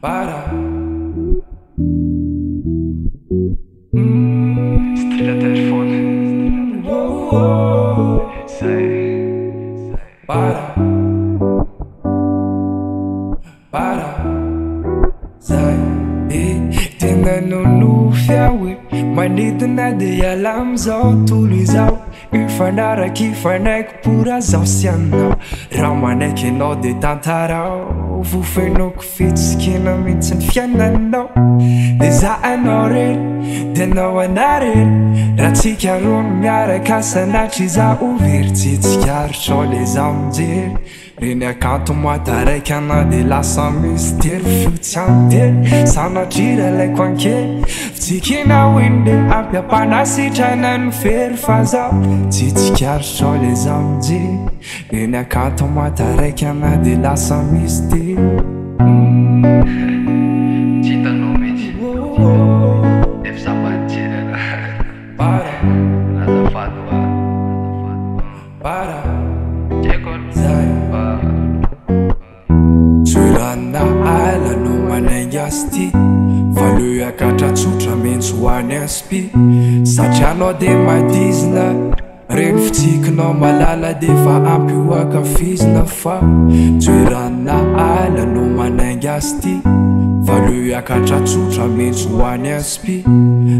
Para. Strilla telefon. Säg. Para. Zay tena nono fiawe manidina dia lamzao tulizao ifanaraki ifanaiky pora zao sy anao raha manaiky anao de tantarao vofenoko fitsikina mihitsy ny fiainanao de za anao reny de anao ana reny raha tsika roa miaraka sanatry za overy tsitsikaritra le za mijery reny akanto moataraiky ana de lasa misy tery fotsy antery sanatry ralaiko ankely fitsikina winde ampiampanasitra ny fery fa zao tsitsikaritra le za mijery reny akanto moataraiky ana de lasa misy tery Hitanao mety. Efa zapanjery Para. azafady wa. Para. Jekol. Zay toerana ala no manainga asty valeo akatra tsotra mentsy hoany aspi satria anao de madizina reny fitsikinao malala de fa ampy hoakafizina fa toerana ala no manainga asty valeo akatra tsotra mentsy hoany aspi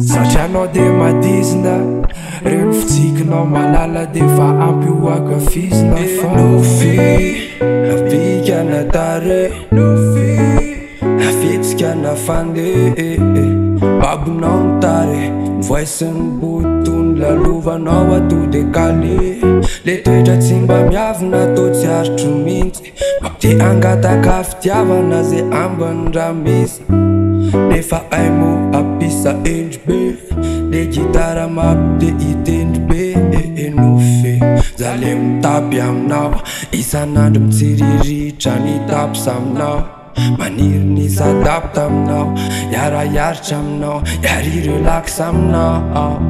satria anao de madizina reny fitsikinao malala de fa ampy hoakafizina fa Afikana tare Afitsikana fande Babunao tare Voisin botun la lovanao atude kale Le toetra tsy mba miavina tô tsy aritro mihitsy Mapty angataka fitiavana ze ambany raha misy Nefa aimo apisa endry be Le gitara mapty itendry be Enofe Zale mitapy aminao Isanandro mitsiriritra ny tapy aminao Maniry ny sadapy aminao Iara-yaritra aminao Iary relax aminao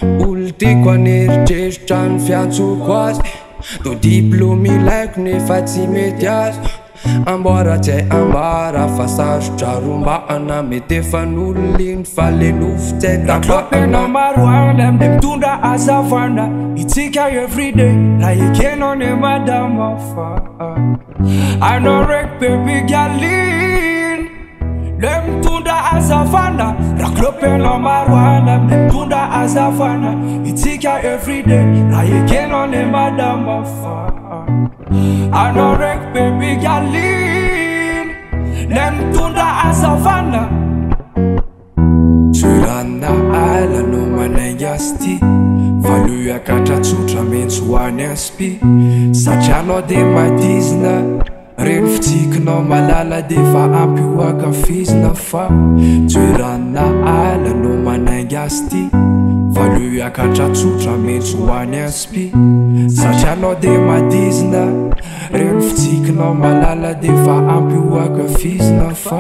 Olo tiako aneritreritra ny fiantsoko azy Do diplômy ilaiko nefa tsy mety azy Amboara tsy hay ambara fa sarotra rombana mety efa nololiny fa le nofo tsy hay Raklopena maro anda mde mitondra azavana itsika everyday raha ekenao ne madama fa anao raiky baby galiny le mitondra azavana raklopena maro anda mde mitondra azavana itsika everyday raha ekenao ne madama fa anao raiky baby galiny le mitondra azavana toerana ala no manainga asty valeo akatra tsotra mentsy hoany aspi satria anao de madizina reny fitsikinao malala de fa ampy hoakafizina fa toerana ala no manainga asty valeo akatra tsotra mentsy hoany aspi satria anao de madizina reny fitsikinao malala de fa ampy hoakafizina fa